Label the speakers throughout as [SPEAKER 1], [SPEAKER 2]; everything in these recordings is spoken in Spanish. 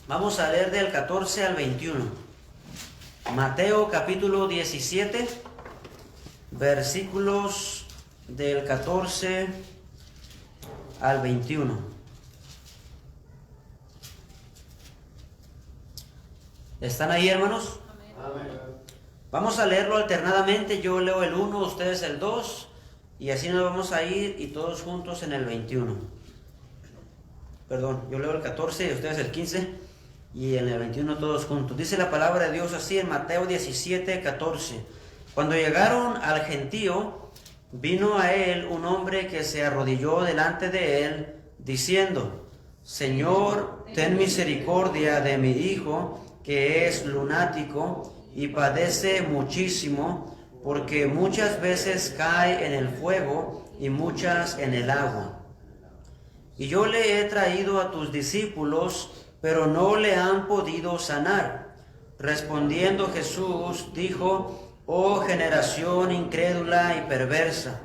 [SPEAKER 1] Vamos a leer del 14 al 21. Mateo capítulo 17, versículos del 14 al 21. ¿Están ahí, hermanos?
[SPEAKER 2] Amén.
[SPEAKER 1] Vamos a leerlo alternadamente. Yo leo el 1, ustedes el 2, y así nos vamos a ir y todos juntos en el 21. Perdón, yo leo el 14 y ustedes el 15. Y en el 21 todos juntos. Dice la palabra de Dios así en Mateo 17, 14. Cuando llegaron al gentío, vino a él un hombre que se arrodilló delante de él, diciendo: Señor, ten misericordia de mi hijo, que es lunático y padece muchísimo, porque muchas veces cae en el fuego y muchas en el agua. Y yo le he traído a tus discípulos, pero no le han podido sanar. Respondiendo Jesús, dijo: Oh generación incrédula y perversa,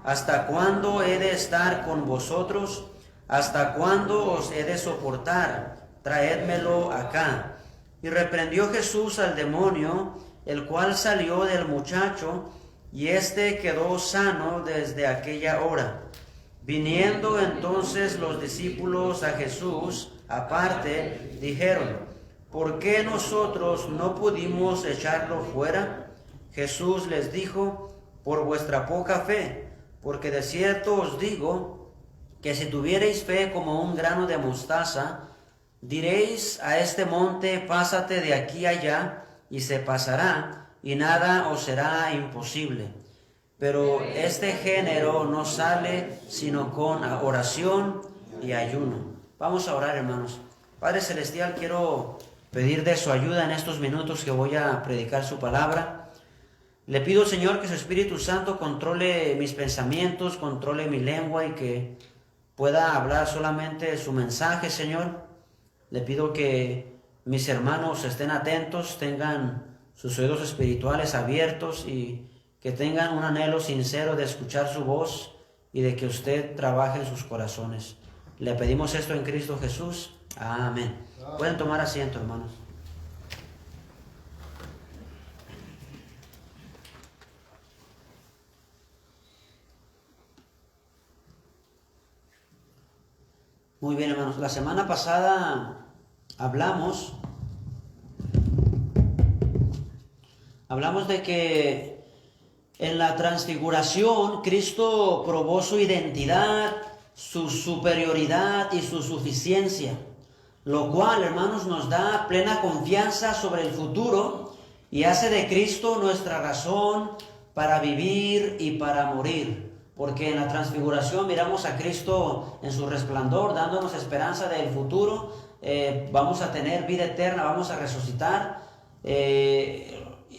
[SPEAKER 1] ¿hasta cuándo he de estar con vosotros? ¿Hasta cuándo os he de soportar? Traédmelo acá. Y reprendió Jesús al demonio, el cual salió del muchacho, y éste quedó sano desde aquella hora. Viniendo entonces los discípulos a Jesús aparte, dijeron: ¿por qué nosotros no pudimos echarlo fuera? Jesús les dijo: por vuestra poca fe, porque de cierto os digo que si tuvierais fe como un grano de mostaza, diréis a este monte: pásate de aquí allá, y se pasará, y nada os será imposible. Pero este género no sale sino con oración y ayuno. Vamos a orar, hermanos. Padre Celestial, quiero pedir de su ayuda en estos minutos que voy a predicar su palabra. Le pido, Señor, que su Espíritu Santo controle mis pensamientos, controle mi lengua y que pueda hablar solamente su mensaje, Señor. Le pido que mis hermanos estén atentos, tengan sus oídos espirituales abiertos y que tengan un anhelo sincero de escuchar su voz y de que usted trabaje en sus corazones. Le pedimos esto en Cristo Jesús. Amén. Pueden tomar asiento, hermanos. Muy bien, hermanos. La semana pasada hablamos de que en la transfiguración Cristo probó su identidad, su superioridad y su suficiencia, lo cual, hermanos, nos da plena confianza sobre el futuro y hace de Cristo nuestra razón para vivir y para morir. Porque en la transfiguración miramos a Cristo en su resplandor, dándonos esperanza del futuro. Vamos a tener vida eterna, vamos a resucitar.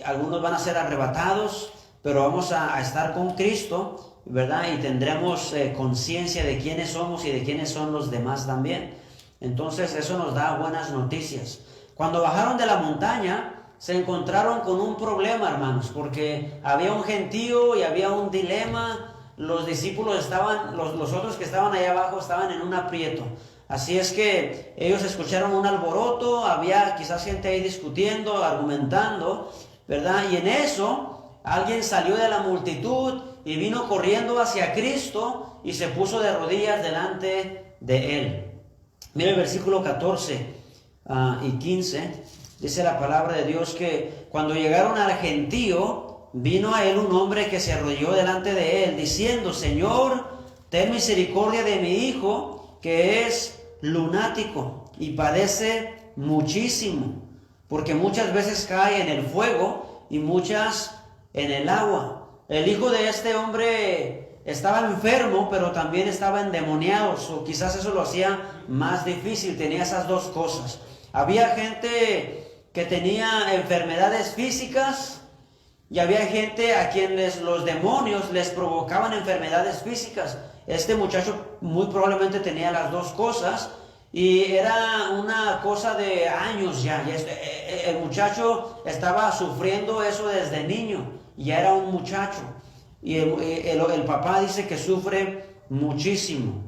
[SPEAKER 1] Algunos van a ser arrebatados, pero vamos a estar con Cristo, ¿verdad? Y tendremos conciencia de quiénes somos y de quiénes son los demás también. Entonces eso nos da buenas noticias. Cuando bajaron de la montaña, se encontraron con un problema, hermanos, porque había un gentío y había un dilema. Los discípulos estaban, los otros que estaban allá abajo estaban en un aprieto. Así es que ellos escucharon un alboroto, había quizás gente ahí discutiendo, argumentando, ¿verdad? Y en eso alguien salió de la multitud y vino corriendo hacia Cristo y se puso de rodillas delante de él. Mira el versículo 14 y 15. Dice la palabra de Dios que cuando llegaron al gentío, vino a él un hombre que se arrodilló delante de él, diciendo: Señor, ten misericordia de mi hijo, que es lunático y padece muchísimo, porque muchas veces cae en el fuego y muchas en el agua. El hijo de este hombre estaba enfermo, pero también estaba endemoniado, o quizás eso lo hacía más difícil. Tenía esas dos cosas. Había gente que tenía enfermedades físicas y había gente a quienes los demonios les provocaban enfermedades físicas. Este muchacho muy probablemente tenía las dos cosas y era una cosa de años ya. El muchacho estaba sufriendo eso desde niño, ya era un muchacho. Y el papá dice que sufre muchísimo.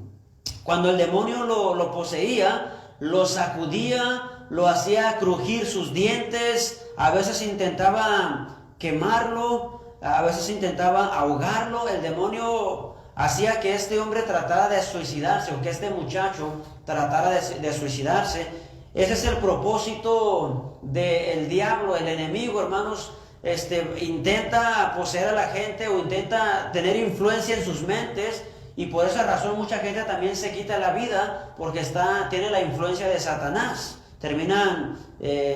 [SPEAKER 1] Cuando el demonio lo poseía, lo sacudía, lo hacía crujir sus dientes, a veces intentaba quemarlo, a veces intentaba ahogarlo. El demonio hacía que este hombre tratara de suicidarse, o que este muchacho tratara de suicidarse. Ese es el propósito del diablo, el enemigo, hermanos. Intenta poseer a la gente, o intenta tener influencia en sus mentes, y por esa razón mucha gente también se quita la vida, porque tiene la influencia de Satanás. Terminan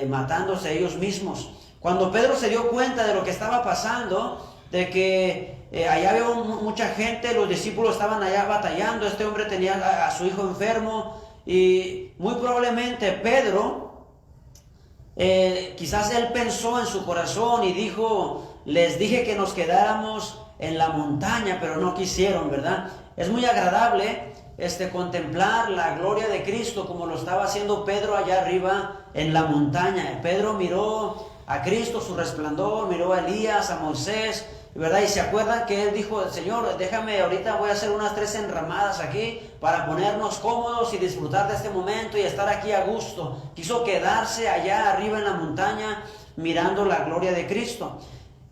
[SPEAKER 1] matándose ellos mismos. Cuando Pedro se dio cuenta de lo que estaba pasando, de que allá había mucha gente, los discípulos estaban allá batallando, este hombre tenía a su hijo enfermo, y muy probablemente Pedro, quizás él pensó en su corazón y dijo: les dije que nos quedáramos en la montaña, pero no quisieron, ¿verdad? Es muy agradable contemplar la gloria de Cristo, como lo estaba haciendo Pedro allá arriba en la montaña. Pedro miró a Cristo, su resplandor, miró a Elías, a Moisés, ¿verdad? Y se acuerdan que él dijo: Señor, déjame, ahorita voy a hacer unas 3 enramadas aquí para ponernos cómodos y disfrutar de este momento y estar aquí a gusto. Quiso quedarse allá arriba en la montaña mirando la gloria de Cristo.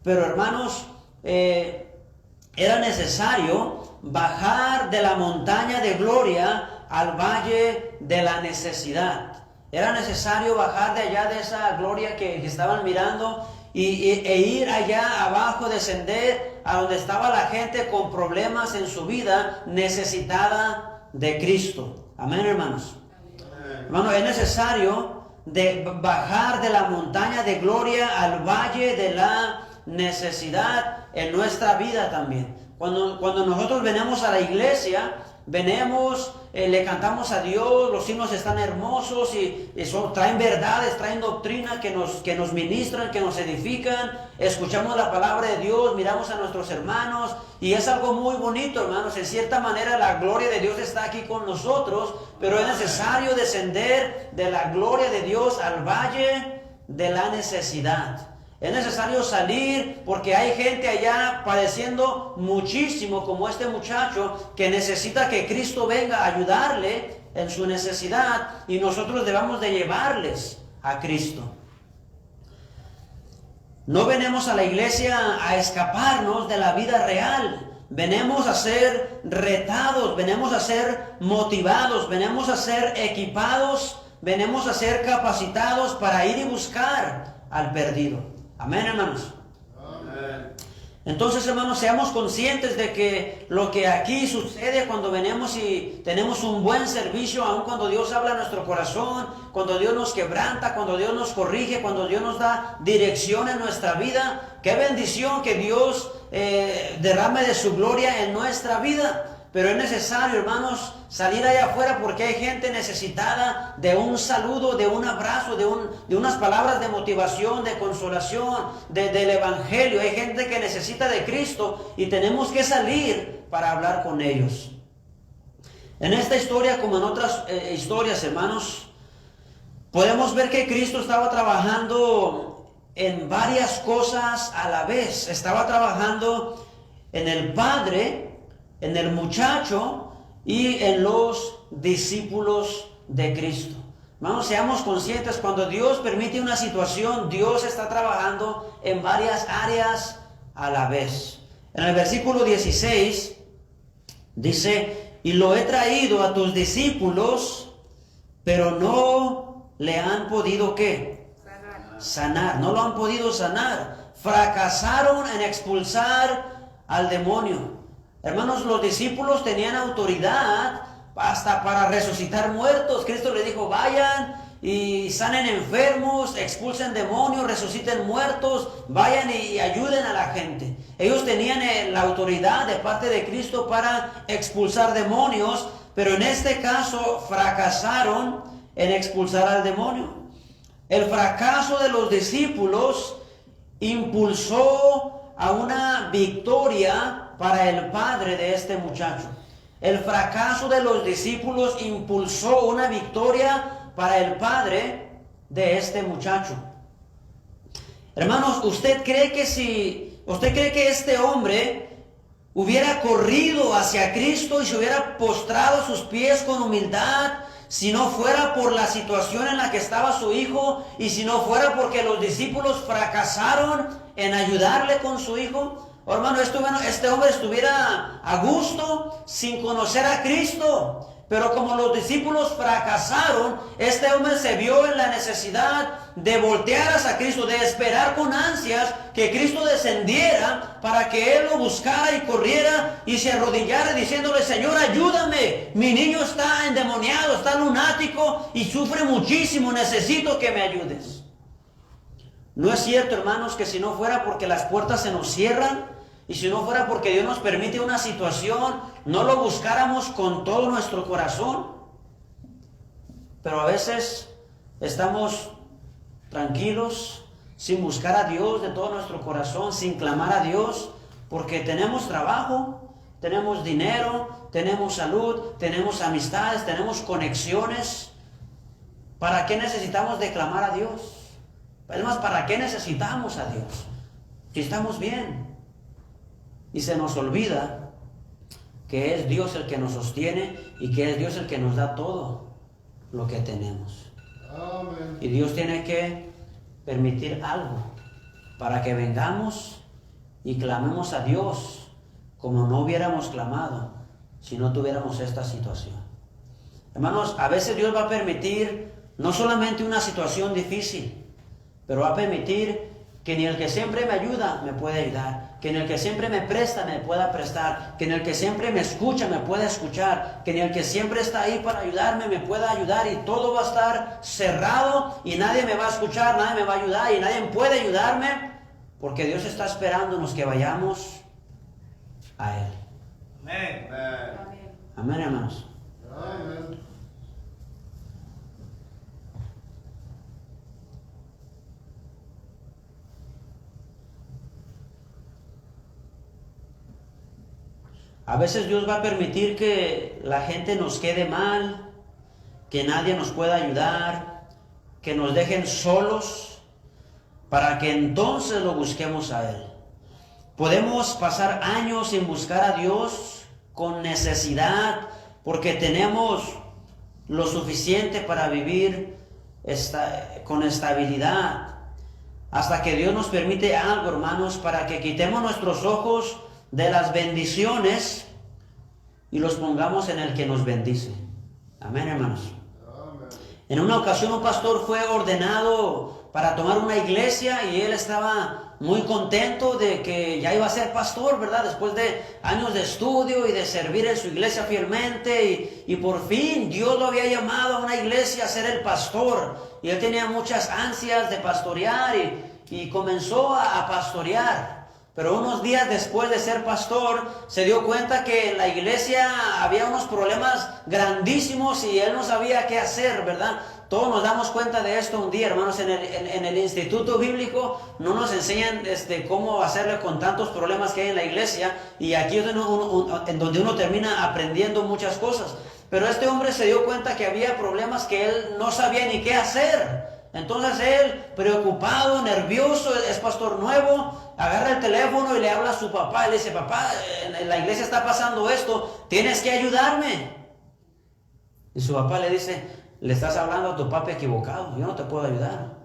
[SPEAKER 1] Pero hermanos, era necesario bajar de la montaña de gloria al valle de la necesidad. Era necesario bajar de allá, de esa gloria que estaban mirando, e ir allá abajo, descender a donde estaba la gente con problemas en su vida, necesitada de Cristo. Amén, hermanos. Hermanos, es necesario bajar de la montaña de gloria al valle de la necesidad en nuestra vida también. Cuando nosotros venimos a la iglesia, venimos, le cantamos a Dios, los himnos están hermosos y traen verdades, traen doctrina que nos ministran, que nos edifican. Escuchamos la palabra de Dios, miramos a nuestros hermanos y es algo muy bonito, hermanos. En cierta manera la gloria de Dios está aquí con nosotros, pero es necesario descender de la gloria de Dios al valle de la necesidad. Es necesario salir, porque hay gente allá padeciendo muchísimo, como este muchacho, que necesita que Cristo venga a ayudarle en su necesidad, y nosotros debemos de llevarles a Cristo. No venimos a la iglesia a escaparnos de la vida real. Venimos a ser retados, venimos a ser motivados, venimos a ser equipados, venimos a ser capacitados para ir y buscar al perdido. Amén, hermanos. Amén. Entonces, hermanos, seamos conscientes de que lo que aquí sucede cuando venimos y tenemos un buen servicio, aun cuando Dios habla a nuestro corazón, cuando Dios nos quebranta, cuando Dios nos corrige, cuando Dios nos da dirección en nuestra vida, qué bendición que Dios derrame de su gloria en nuestra vida. Pero es necesario, hermanos, salir allá afuera, porque hay gente necesitada de un saludo, de un abrazo, de unas palabras de motivación, de consolación, del evangelio. Hay gente que necesita de Cristo y tenemos que salir para hablar con ellos. En esta historia, como en otras historias, hermanos, podemos ver que Cristo estaba trabajando en varias cosas a la vez. Estaba trabajando en el Padre, en el muchacho y en los discípulos de Cristo. Hermanos, seamos conscientes, cuando Dios permite una situación, Dios está trabajando en varias áreas a la vez. En el versículo 16 dice: y lo he traído a tus discípulos, pero no le han podido ¿qué? Sanar. No lo han podido sanar. Fracasaron en expulsar al demonio. Hermanos, los discípulos tenían autoridad hasta para resucitar muertos. Cristo les dijo: vayan y sanen enfermos, expulsen demonios, resuciten muertos, vayan y ayuden a la gente. Ellos tenían la autoridad de parte de Cristo para expulsar demonios, pero en este caso fracasaron en expulsar al demonio. El fracaso de los discípulos impulsó a una victoria para el padre de este muchacho. El fracaso de los discípulos impulsó una victoria para el padre de este muchacho. Hermanos, ¿usted cree que este hombre hubiera corrido hacia Cristo y se hubiera postrado a sus pies con humildad, si no fuera por la situación en la que estaba su hijo y si no fuera porque los discípulos fracasaron en ayudarle con su hijo? Oh, hermano, este hombre estuviera a gusto sin conocer a Cristo. Pero como los discípulos fracasaron, este hombre se vio en la necesidad de voltear hacia Cristo, de esperar con ansias que Cristo descendiera para que él lo buscara y corriera y se arrodillara diciéndole: Señor, ayúdame, mi niño está endemoniado, está lunático y sufre muchísimo, necesito que me ayudes. ¿No es cierto, hermanos, que si no fuera porque las puertas se nos cierran, y si no fuera porque Dios nos permite una situación, no lo buscáramos con todo nuestro corazón? Pero a veces estamos tranquilos, sin buscar a Dios de todo nuestro corazón, sin clamar a Dios, porque tenemos trabajo, tenemos dinero, tenemos salud, tenemos amistades, tenemos conexiones. ¿Para qué necesitamos de clamar a Dios? Además, ¿para qué necesitamos a Dios? Si estamos bien. Y se nos olvida que es Dios el que nos sostiene y que es Dios el que nos da todo lo que tenemos. Amén. Y Dios tiene que permitir algo para que vengamos y clamemos a Dios como no hubiéramos clamado si no tuviéramos esta situación. Hermanos, a veces Dios va a permitir no solamente una situación difícil, pero va a permitir que ni el que siempre me ayuda me puede ayudar, que ni el que siempre me presta me pueda prestar, que ni el que siempre me escucha me pueda escuchar, que ni el que siempre está ahí para ayudarme me pueda ayudar, y todo va a estar cerrado y nadie me va a escuchar, nadie me va a ayudar y nadie puede ayudarme, porque Dios está esperándonos que vayamos a Él.
[SPEAKER 2] Amén.
[SPEAKER 1] Amén, hermanos.
[SPEAKER 2] Amén.
[SPEAKER 1] A veces Dios va a permitir que la gente nos quede mal, que nadie nos pueda ayudar, que nos dejen solos, para que entonces lo busquemos a Él. Podemos pasar años sin buscar a Dios con necesidad, porque tenemos lo suficiente para vivir con estabilidad, hasta que Dios nos permite algo, hermanos, para que quitemos nuestros ojos de las bendiciones y los pongamos en el que nos bendice. Amén, hermanos. Amén. En una ocasión un pastor fue ordenado para tomar una iglesia y él estaba muy contento de que ya iba a ser pastor, ¿verdad? Después de años de estudio y de servir en su iglesia fielmente, y por fin Dios lo había llamado a una iglesia a ser el pastor, y él tenía muchas ansias de pastorear y comenzó a pastorear. Pero unos días después de ser pastor, se dio cuenta que en la iglesia había unos problemas grandísimos y él no sabía qué hacer, ¿verdad? Todos nos damos cuenta de esto un día, hermanos. En el instituto bíblico no nos enseñan cómo hacerle con tantos problemas que hay en la iglesia, y aquí es en donde uno termina aprendiendo muchas cosas. Pero este hombre se dio cuenta que había problemas que él no sabía ni qué hacer. Entonces él, preocupado, nervioso, es pastor nuevo, agarra el teléfono y le habla a su papá y le dice: papá, en la iglesia está pasando esto, tienes que ayudarme. Y su papá le dice: le estás hablando a tu papá equivocado, yo no te puedo ayudar.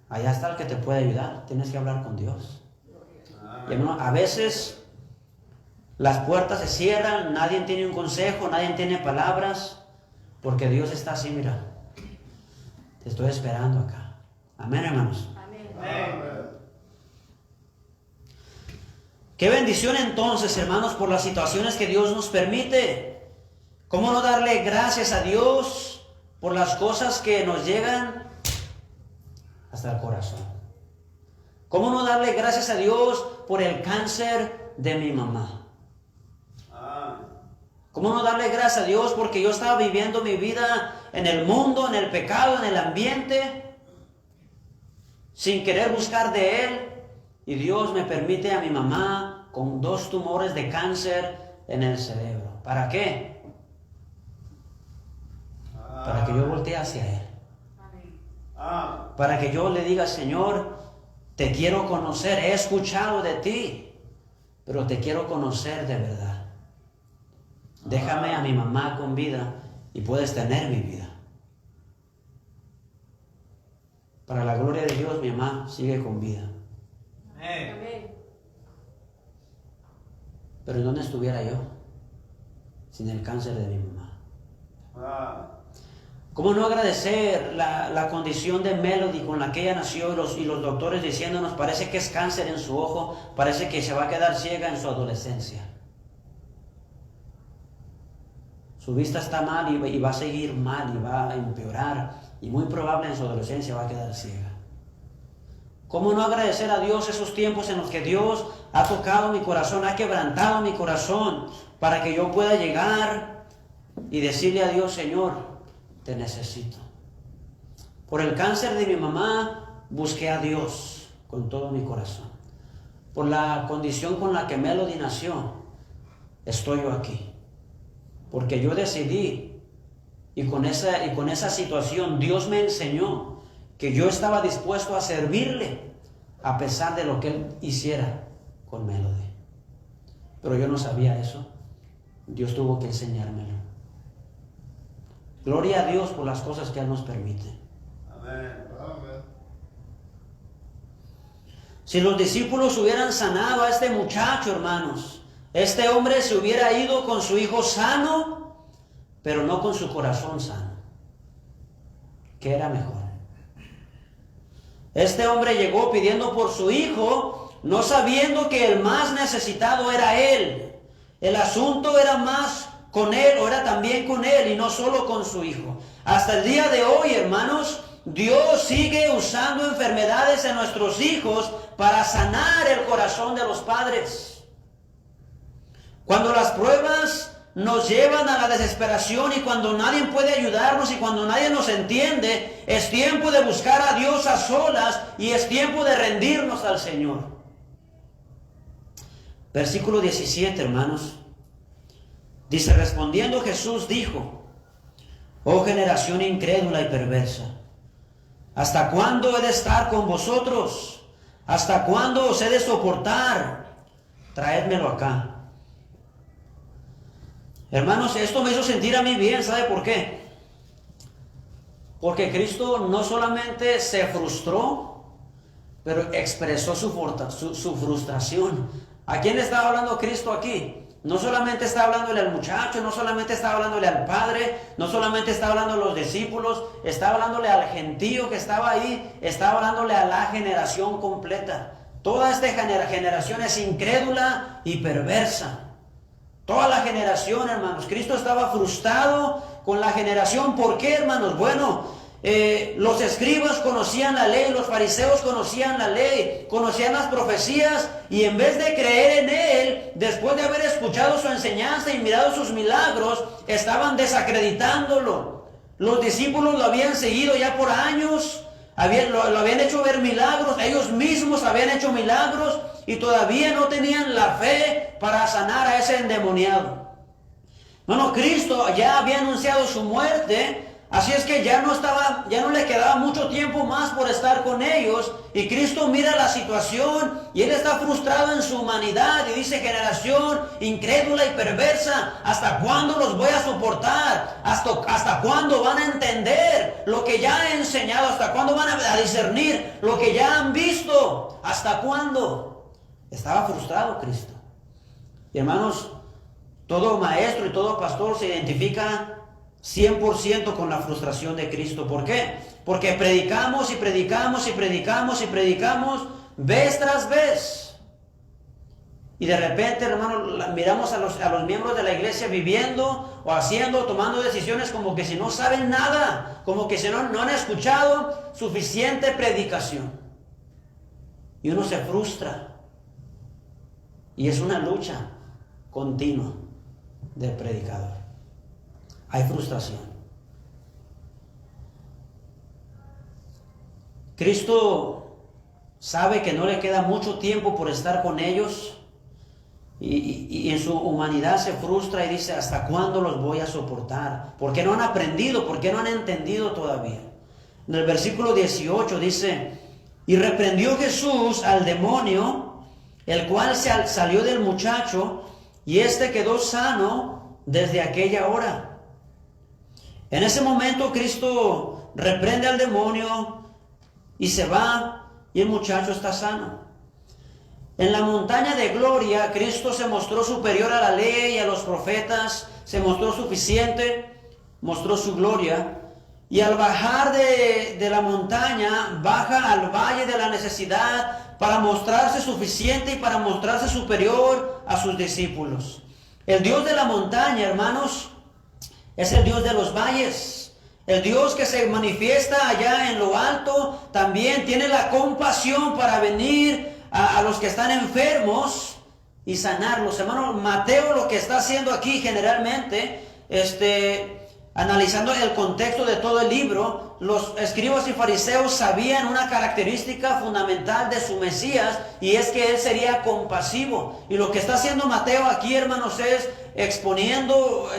[SPEAKER 1] Allá está el que te puede ayudar, tienes que hablar con Dios. Y hermano, a veces las puertas se cierran, nadie tiene un consejo, nadie tiene palabras, porque Dios está así, mira, te estoy esperando acá. Amén, hermanos.
[SPEAKER 2] Amén.
[SPEAKER 1] Qué bendición entonces, hermanos, por las situaciones que Dios nos permite. ¿Cómo no darle gracias a Dios por las cosas que nos llegan hasta el corazón? ¿Cómo no darle gracias a Dios por el cáncer de mi mamá? ¿Cómo no darle gracias a Dios porque yo estaba viviendo mi vida en el mundo, en el pecado, en el ambiente, sin querer buscar de Él? Y Dios me permite a mi mamá con 2 tumores de cáncer en el cerebro. ¿Para qué? Para que yo voltee hacia Él. Para que yo le diga: Señor, te quiero conocer, he escuchado de ti, pero te quiero conocer de verdad. Déjame a mi mamá con vida y puedes tener mi vida. Para la gloria de Dios, mi mamá sigue con vida.
[SPEAKER 2] Amén.
[SPEAKER 1] Pero ¿en dónde estuviera yo sin el cáncer de mi mamá? ¿Cómo no agradecer la condición de Melody con la que ella nació y los doctores diciéndonos, parece que es cáncer en su ojo, parece que se va a quedar ciega en su adolescencia? Su vista está mal y va a seguir mal y va a empeorar y muy probable en su adolescencia va a quedar ciega. ¿Cómo no agradecer a Dios esos tiempos en los que Dios ha tocado mi corazón, ha quebrantado mi corazón para que yo pueda llegar y decirle a Dios, Señor, te necesito? Por el cáncer de mi mamá busqué a Dios con todo mi corazón. Por la condición con la que Melody nació, estoy yo aquí. Porque yo decidí y con esa situación Dios me enseñó que yo estaba dispuesto a servirle a pesar de lo que Él hiciera con Melody. Pero yo no sabía eso. Dios tuvo que enseñármelo. Gloria a Dios por las cosas que Él nos permite.
[SPEAKER 2] Amén.
[SPEAKER 1] Si los discípulos hubieran sanado a este muchacho, hermanos, este hombre se hubiera ido con su hijo sano, pero no con su corazón sano. ¿Qué era mejor? Este hombre llegó pidiendo por su hijo, no sabiendo que el más necesitado era él. El asunto era más con él, o era también con él, y no solo con su hijo. Hasta el día de hoy, hermanos, Dios sigue usando enfermedades en nuestros hijos para sanar el corazón de los padres. Cuando las pruebas nos llevan a la desesperación y cuando nadie puede ayudarnos y cuando nadie nos entiende, es tiempo de buscar a Dios a solas y es tiempo de rendirnos al Señor. Versículo 17, hermanos. Dice, respondiendo Jesús dijo, oh generación incrédula y perversa, ¿hasta cuándo he de estar con vosotros? ¿Hasta cuándo os he de soportar? Traédmelo acá. Hermanos, esto me hizo sentir a mí bien, ¿sabe por qué? Porque Cristo no solamente se frustró, pero expresó su frustración. ¿A quién le estaba hablando Cristo aquí? No solamente está hablándole al muchacho, no solamente está hablándole al padre, no solamente está hablando a los discípulos, está hablándole al gentío que estaba ahí, está hablándole a la generación completa. Toda esta generación es incrédula y perversa. Toda la generación, hermanos. Cristo estaba frustrado con la generación. ¿Por qué, hermanos? Bueno, los escribas conocían la ley, los fariseos conocían la ley, conocían las profecías, y en vez de creer en Él, después de haber escuchado su enseñanza y mirado sus milagros, estaban desacreditándolo. Los discípulos lo habían seguido ya por años, lo habían hecho ver milagros, ellos mismos habían hecho milagros, y todavía no tenían la fe para sanar a ese endemoniado. Bueno, Cristo ya había anunciado su muerte, así es que ya no le quedaba mucho tiempo más por estar con ellos, y Cristo mira la situación y Él está frustrado en su humanidad y dice, generación incrédula y perversa, ¿hasta cuándo los voy a soportar? ¿Hasta cuándo van a entender lo que ya he enseñado? ¿Hasta cuándo van a discernir lo que ya han visto? ¿Hasta cuándo? Estaba frustrado Cristo. Y hermanos, todo maestro y todo pastor se identifica 100% con la frustración de Cristo. ¿Por qué? Porque predicamos y predicamos y predicamos y predicamos vez tras vez. Y de repente, hermanos, miramos a los miembros de la iglesia viviendo o haciendo, tomando decisiones como que si no saben nada, como que si no han escuchado suficiente predicación. Y uno se frustra. Y es una lucha continua del predicador. Hay frustración. Cristo sabe que no le queda mucho tiempo por estar con ellos y en su humanidad se frustra y dice, ¿hasta cuándo los voy a soportar? ¿Por qué no han aprendido? ¿Por qué no han entendido todavía? En el versículo 18 dice, y reprendió Jesús al demonio, el cual salió del muchacho, y éste quedó sano desde aquella hora. En ese momento Cristo reprende al demonio y se va, y el muchacho está sano. En la montaña de gloria, Cristo se mostró superior a la ley y a los profetas, se mostró suficiente, mostró su gloria. Y al bajar de la montaña, baja al valle de la necesidad para mostrarse suficiente y para mostrarse superior a sus discípulos. El Dios de la montaña, hermanos, es el Dios de los valles. El Dios que se manifiesta allá en lo alto también tiene la compasión para venir a los que están enfermos y sanarlos. Hermano, Mateo lo que está haciendo aquí generalmente, analizando el contexto de todo el libro, los escribas y fariseos sabían una característica fundamental de su Mesías, y es que él sería compasivo. Y lo que está haciendo Mateo aquí, hermanos, es exponiendo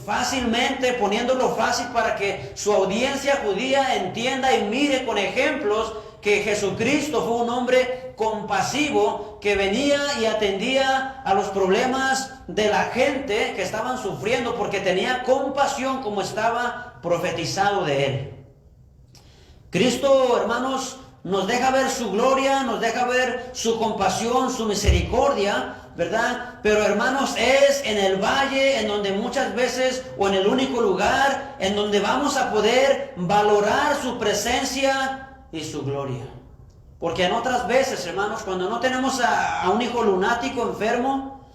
[SPEAKER 1] fácilmente, poniéndolo fácil para que su audiencia judía entienda y mire con ejemplos que Jesucristo fue un hombre compasivo que venía y atendía a los problemas de la gente que estaban sufriendo, porque tenía compasión, como estaba profetizado de él. Cristo, hermanos, nos deja ver su gloria, nos deja ver su compasión, su misericordia, ¿verdad? Pero, hermanos, es en el valle en donde muchas veces, o en el único lugar en donde vamos a poder valorar su presencia y su gloria. Porque en otras veces, hermanos, cuando no tenemos a un hijo lunático enfermo,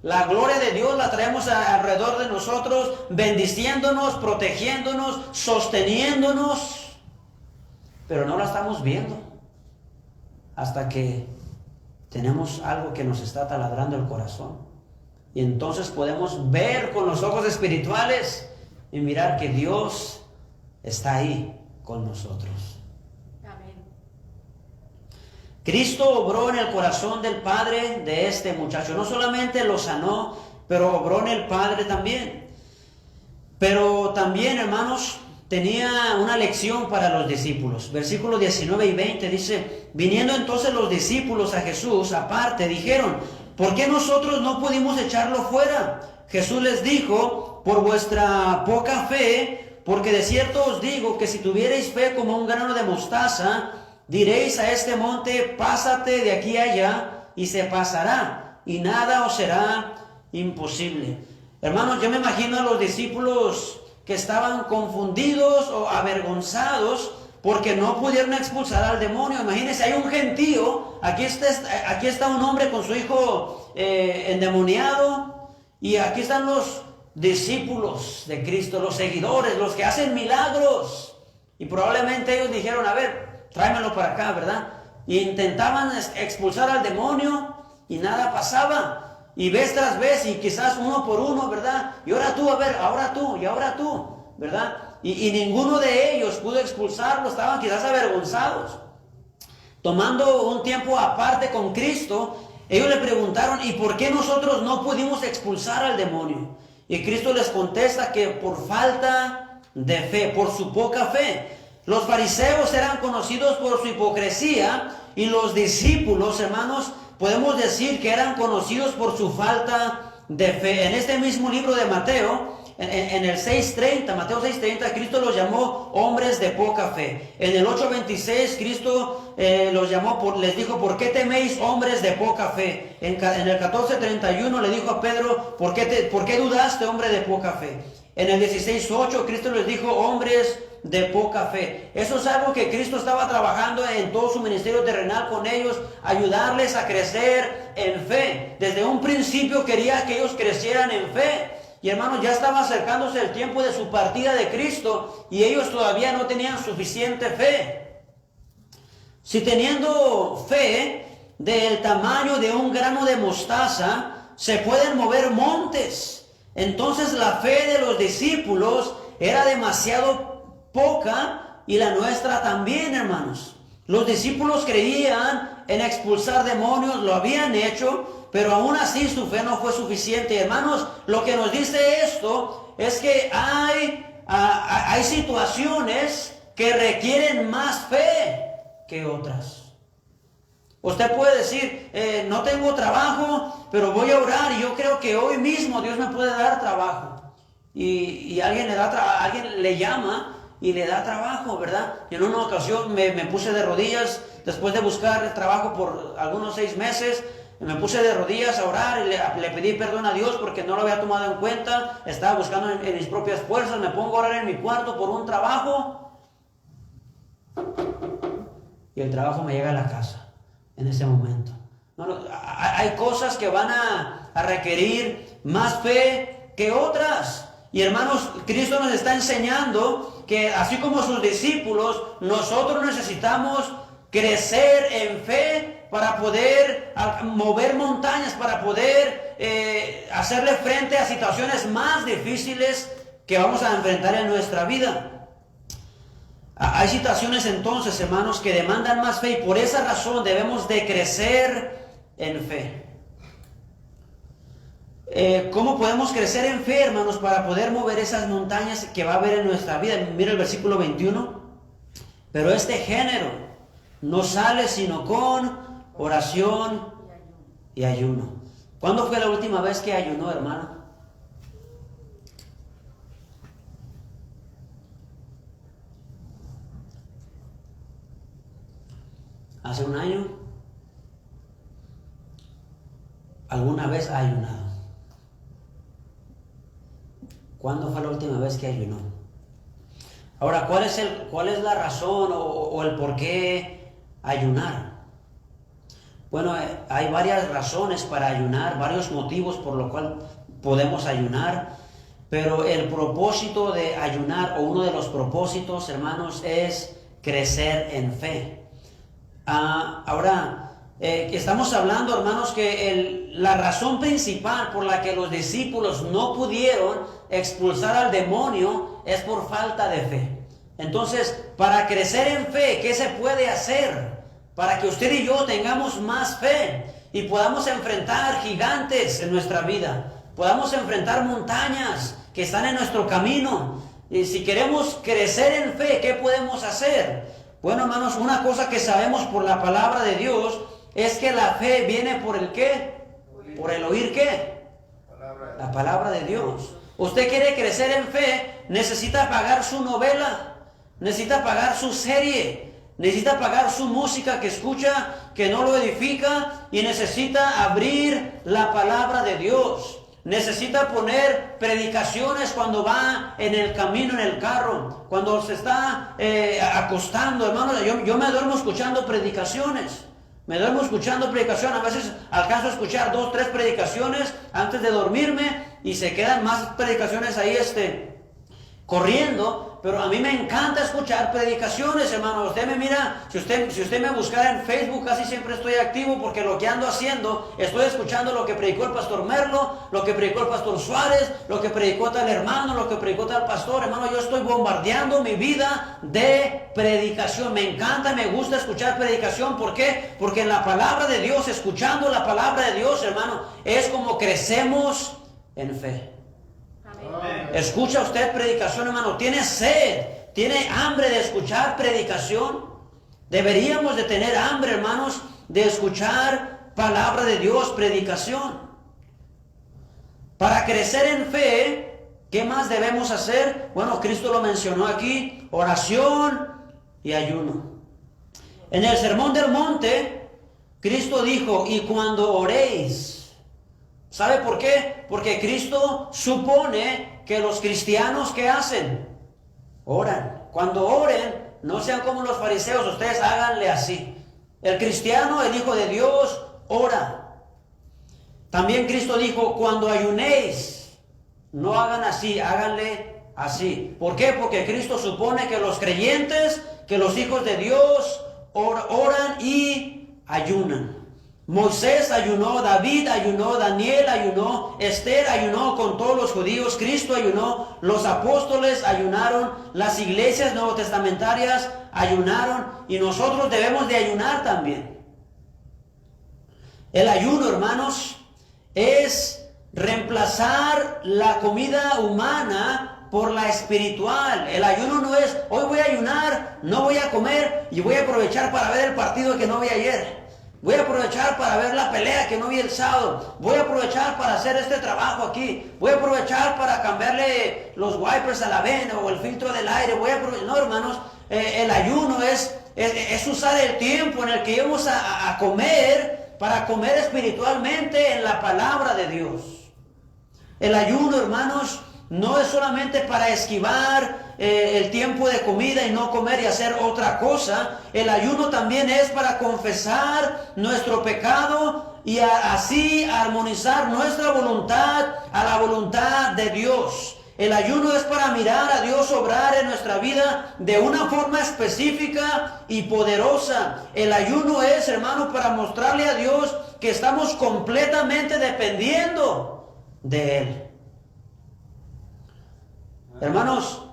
[SPEAKER 1] la gloria de Dios la traemos alrededor de nosotros, bendiciéndonos, protegiéndonos, sosteniéndonos, pero no la estamos viendo hasta que tenemos algo que nos está taladrando el corazón. Y entonces podemos ver con los ojos espirituales y mirar que Dios está ahí con nosotros. Cristo obró en el corazón del padre de este muchacho. No solamente lo sanó, pero obró en el padre también. Pero también, hermanos, tenía una lección para los discípulos. Versículos 19 y 20 dice: viniendo entonces los discípulos a Jesús aparte, dijeron: ¿por qué nosotros no pudimos echarlo fuera? Jesús les dijo: por vuestra poca fe, porque de cierto os digo que si tuvierais fe como un grano de mostaza, diréis a este monte: pásate de aquí a allá, y se pasará, y nada os será imposible. Hermanos, yo me imagino a los discípulos que estaban confundidos o avergonzados porque no pudieron expulsar al demonio. Imagínense, hay un gentío, aquí está un hombre con su hijo endemoniado, y aquí están los discípulos de Cristo, los seguidores, los que hacen milagros, y probablemente ellos dijeron: a ver, tráemelo para acá, ¿verdad? Y intentaban expulsar al demonio y nada pasaba. Y vez tras vez, y quizás uno por uno, ¿verdad? Y ahora tú, a ver, ahora tú, y ahora tú, ¿verdad? Y ninguno de ellos pudo expulsarlo, estaban quizás avergonzados. Tomando un tiempo aparte con Cristo, ellos le preguntaron: ¿y por qué nosotros no pudimos expulsar al demonio? Y Cristo les contesta que por falta de fe, por su poca fe. Los fariseos eran conocidos por su hipocresía, y los discípulos, hermanos, podemos decir que eran conocidos por su falta de fe. En este mismo libro de Mateo, en el 6:30, Mateo 6:30, Cristo los llamó hombres de poca fe. En el 8:26, Cristo los llamó, les dijo: ¿por qué teméis, hombres de poca fe? En el 14:31 le dijo a Pedro: ¿por qué dudaste, hombre de poca fe? En el 16:8, Cristo les dijo: hombres de poca fe. Eso es algo que Cristo estaba trabajando en todo su ministerio terrenal con ellos, ayudarles a crecer en fe. Desde un principio quería que ellos crecieran en fe. Y hermanos, ya estaba acercándose el tiempo de su partida de Cristo, y ellos todavía no tenían suficiente fe. Si teniendo fe del tamaño de un grano de mostaza se pueden mover montes, entonces la fe de los discípulos era demasiado poca, y la nuestra también, hermanos. Los discípulos creían en expulsar demonios, lo habían hecho, pero aún así su fe no fue suficiente. Hermanos, lo que nos dice esto es que hay situaciones que requieren más fe que otras. Usted puede decir, no tengo trabajo, pero voy a orar y yo creo que hoy mismo Dios me puede dar trabajo. Y alguien alguien le llama y le da trabajo, ¿verdad? Y en una ocasión me puse de rodillas, después de buscar trabajo por algunos 6 meses, me puse de rodillas a orar y le pedí perdón a Dios porque no lo había tomado en cuenta, estaba buscando en mis propias fuerzas, me pongo a orar en mi cuarto por un trabajo y el trabajo me llega a la casa en ese momento. Hay cosas que van a requerir más fe que otras. Y hermanos, Cristo nos está enseñando que así como sus discípulos, nosotros necesitamos crecer en fe para poder mover montañas, para poder hacerle frente a situaciones más difíciles que vamos a enfrentar en nuestra vida. Hay situaciones entonces, hermanos, que demandan más fe y por esa razón debemos de crecer en fe. ¿Cómo podemos crecer en fe, hermanos, para poder mover esas montañas que va a haber en nuestra vida? Mira el versículo 21. Pero este género no sale sino con oración y ayuno. ¿Cuándo fue la última vez que ayunó, hermano? ¿Hace un año? ¿Alguna vez ha ayunado? ¿Cuándo fue la última vez que ayunó? Ahora, ¿cuál es la razón o el por qué ayunar? Bueno, hay varias razones para ayunar, varios motivos por lo cual podemos ayunar, pero el propósito de ayunar, o uno de los propósitos, hermanos, es crecer en fe. Ahora, estamos hablando, hermanos, que la razón principal por la que los discípulos no pudieron expulsar al demonio es por falta de fe. Entonces, para crecer en fe, ¿qué se puede hacer? Para que usted y yo tengamos más fe y podamos enfrentar gigantes en nuestra vida, podamos enfrentar montañas que están en nuestro camino. Y si queremos crecer en fe, ¿qué podemos hacer? Bueno, hermanos, una cosa que sabemos por la palabra de Dios es que la fe viene por el ¿qué? Por el oír ¿qué? La palabra de Dios. Usted quiere crecer en fe, necesita pagar su novela, necesita pagar su serie, necesita pagar su música que escucha, que no lo edifica, y necesita abrir la palabra de Dios. Necesita poner predicaciones cuando va en el camino, en el carro, cuando se está acostando, hermano. Yo me duermo escuchando predicaciones. Me duermo escuchando predicación. A veces alcanzo a escuchar 2, 3 predicaciones antes de dormirme y se quedan más predicaciones ahí corriendo. Pero a mí me encanta escuchar predicaciones, hermano. Usted me mira, si usted me buscara en Facebook, casi siempre estoy activo porque lo que ando haciendo, estoy escuchando lo que predicó el pastor Merlo, lo que predicó el pastor Suárez, lo que predicó tal hermano, lo que predicó tal pastor. Hermano, yo estoy bombardeando mi vida de predicación. Me encanta, me gusta escuchar predicación. ¿Por qué? Porque en la palabra de Dios, escuchando la palabra de Dios, hermano, es como crecemos en fe. ¿Escucha usted predicación, hermano? ¿Tiene sed? ¿Tiene hambre de escuchar predicación? Deberíamos de tener hambre, hermanos, de escuchar palabra de Dios, predicación. Para crecer en fe, ¿qué más debemos hacer? Bueno, Cristo lo mencionó aquí: oración y ayuno. En el Sermón del Monte, Cristo dijo: y cuando oréis. ¿Sabe por qué? Porque Cristo supone que los cristianos, ¿qué hacen? Oran. Cuando oren, no sean como los fariseos, ustedes háganle así. El cristiano, el Hijo de Dios, ora. También Cristo dijo: cuando ayunéis, no hagan así, háganle así. ¿Por qué? Porque Cristo supone que los creyentes, que los hijos de Dios, oran y ayunan. Moisés ayunó, David ayunó, Daniel ayunó, Esther ayunó con todos los judíos, Cristo ayunó, los apóstoles ayunaron, las iglesias nuevotestamentarias ayunaron, y nosotros debemos de ayunar también. El ayuno, hermanos, es reemplazar la comida humana por la espiritual. El ayuno no es: hoy voy a ayunar, no voy a comer y voy a aprovechar para ver el partido que no vi ayer. Voy a aprovechar para ver la pelea que no vi el sábado. Voy a aprovechar para hacer este trabajo aquí. Voy a aprovechar para cambiarle los wipers a la vena o el filtro del aire. No, hermanos, el ayuno es usar el tiempo en el que íbamos a comer para comer espiritualmente en la palabra de Dios. El ayuno, hermanos, no es solamente para esquivar el tiempo de comida y no comer y hacer otra cosa. El ayuno también es para confesar nuestro pecado y así armonizar nuestra voluntad a la voluntad de Dios. El ayuno es para mirar a Dios obrar en nuestra vida de una forma específica y poderosa. El ayuno es, hermano, para mostrarle a Dios que estamos completamente dependiendo de Él. Hermanos,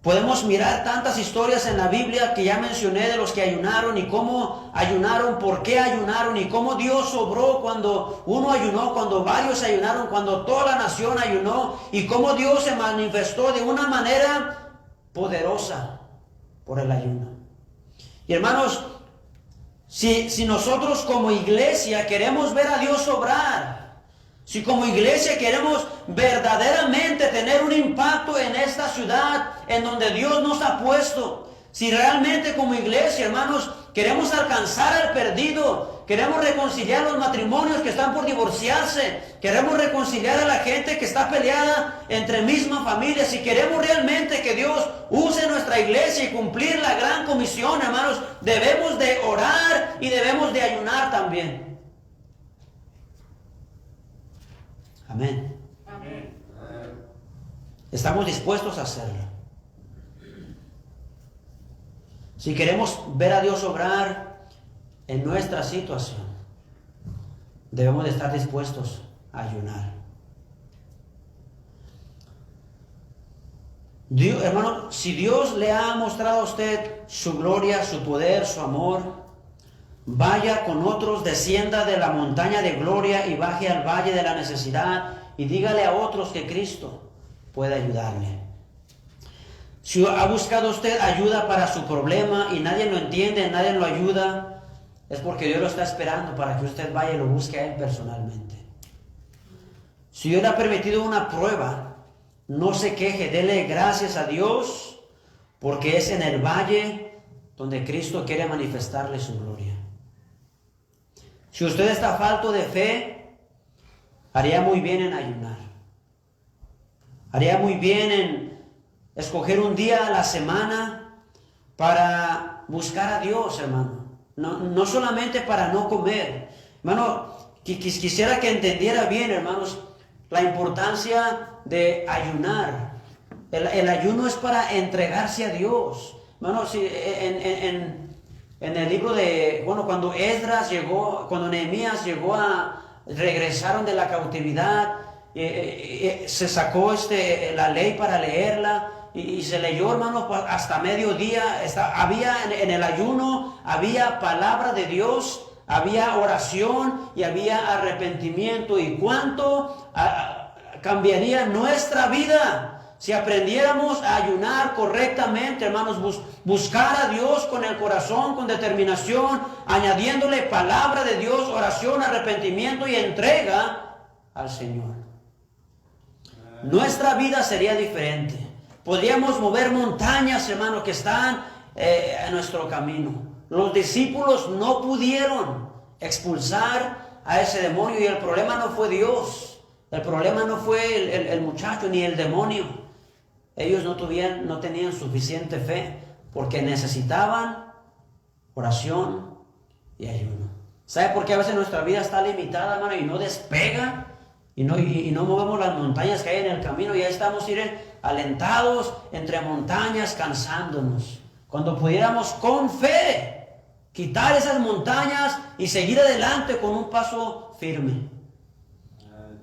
[SPEAKER 1] podemos mirar tantas historias en la Biblia que ya mencioné de los que ayunaron y cómo ayunaron, por qué ayunaron y cómo Dios obró cuando uno ayunó, cuando varios ayunaron, cuando toda la nación ayunó y cómo Dios se manifestó de una manera poderosa por el ayuno. Y hermanos, si nosotros como iglesia queremos ver a Dios obrar, si como iglesia queremos verdaderamente tener un impacto en esta ciudad en donde Dios nos ha puesto, si realmente como iglesia, hermanos, queremos alcanzar al perdido, queremos reconciliar los matrimonios que están por divorciarse, queremos reconciliar a la gente que está peleada entre misma familia, si queremos realmente que Dios use nuestra iglesia y cumplir la gran comisión, hermanos, debemos de orar y debemos de ayunar también. Amén.
[SPEAKER 2] Amén.
[SPEAKER 1] Estamos dispuestos a hacerlo. Si queremos ver a Dios obrar en nuestra situación, debemos de estar dispuestos a ayunar. Dios, hermano, si Dios le ha mostrado a usted su gloria, su poder, su amor, vaya con otros, descienda de la montaña de gloria y baje al valle de la necesidad y dígale a otros que Cristo puede ayudarle. Si ha buscado usted ayuda para su problema y nadie lo entiende, nadie lo ayuda, es porque Dios lo está esperando para que usted vaya y lo busque a Él personalmente. Si Dios le ha permitido una prueba, no se queje, dele gracias a Dios porque es en el valle donde Cristo quiere manifestarle su gloria. Si usted está falto de fe, haría muy bien en ayunar. Haría muy bien en escoger un día a la semana para buscar a Dios, hermano. No solamente para no comer. Hermano, quisiera que entendiera bien, hermanos, la importancia de ayunar. El ayuno es para entregarse a Dios. Hermano, si en el libro de, cuando Esdras llegó, cuando Nehemías llegó regresaron de la cautividad, se sacó la ley para leerla y se leyó, hermano, hasta mediodía. Había en el ayuno, había palabra de Dios, había oración y había arrepentimiento. ¿Y cuánto cambiaría nuestra vida si aprendiéramos a ayunar correctamente, hermanos? Buscar a Dios con el corazón, con determinación, añadiéndole palabra de Dios, oración, arrepentimiento y entrega al Señor. Nuestra vida sería diferente. Podríamos mover montañas, hermanos, que están en nuestro camino. Los discípulos no pudieron expulsar a ese demonio y el problema no fue Dios. El problema no fue el muchacho ni el demonio. Ellos no tenían suficiente fe porque necesitaban oración y ayuno. ¿Sabe por qué a veces nuestra vida está limitada, hermano, y no despega? Y no movemos las montañas que hay en el camino. Ya estamos alentados entre montañas, cansándonos. Cuando pudiéramos con fe quitar esas montañas y seguir adelante con un paso firme.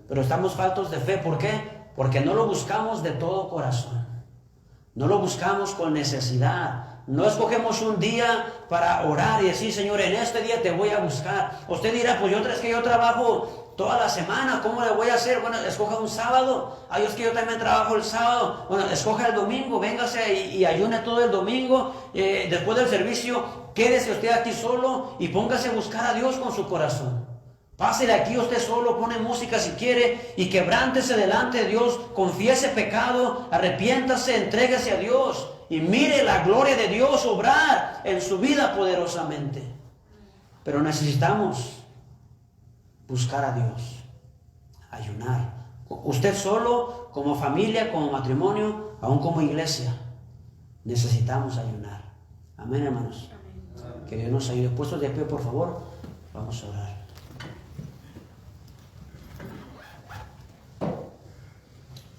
[SPEAKER 1] Pero estamos faltos de fe. ¿Por qué? Porque no lo buscamos de todo corazón. No lo buscamos con necesidad. No escogemos un día para orar y decir, Señor, en este día te voy a buscar. Usted dirá, pues es que yo trabajo toda la semana, ¿cómo le voy a hacer? Bueno, escoja un sábado. Ay, es que yo también trabajo el sábado. Bueno, escoja el domingo, véngase y ayune todo el domingo. Después del servicio, quédese usted aquí solo y póngase a buscar a Dios con su corazón. Pásele aquí usted solo, pone música si quiere y quebrántese delante de Dios, confiese pecado, arrepiéntase, entréguese a Dios y mire la gloria de Dios obrar en su vida poderosamente. Pero necesitamos buscar a Dios, ayunar. Usted solo, como familia, como matrimonio, aún como iglesia, necesitamos ayunar. Amén, hermanos. Que Dios nos ayude. Puestos de pie, por favor, vamos a orar.